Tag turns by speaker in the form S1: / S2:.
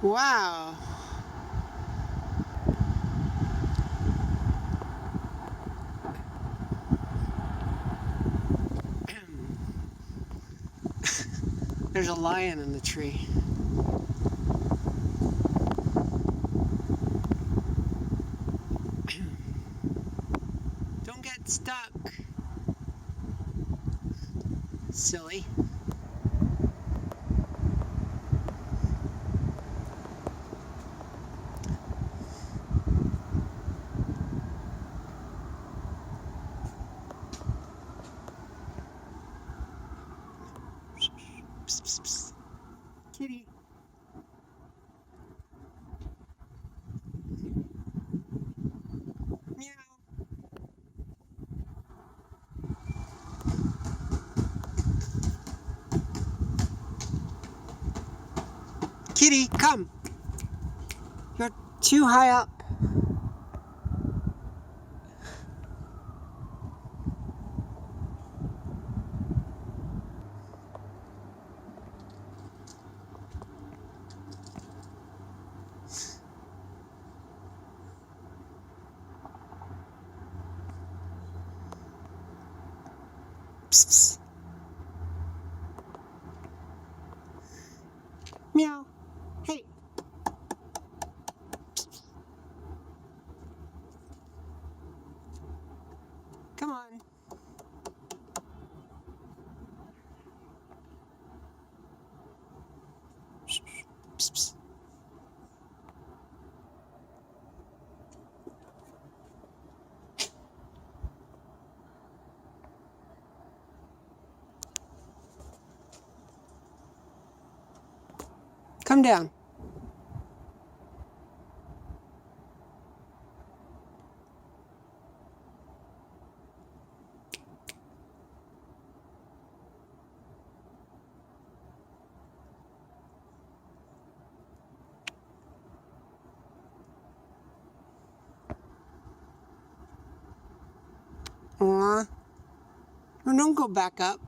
S1: Wow. There's a lion in the tree. Don't get stuck. Silly. Psst, psst, psst. Kitty. Meow. Kitty, come. You're too high up. Psst, psst. Meow. Hey. Come on. Psst, psst, psst. Come down. Aw. No, don't go back up.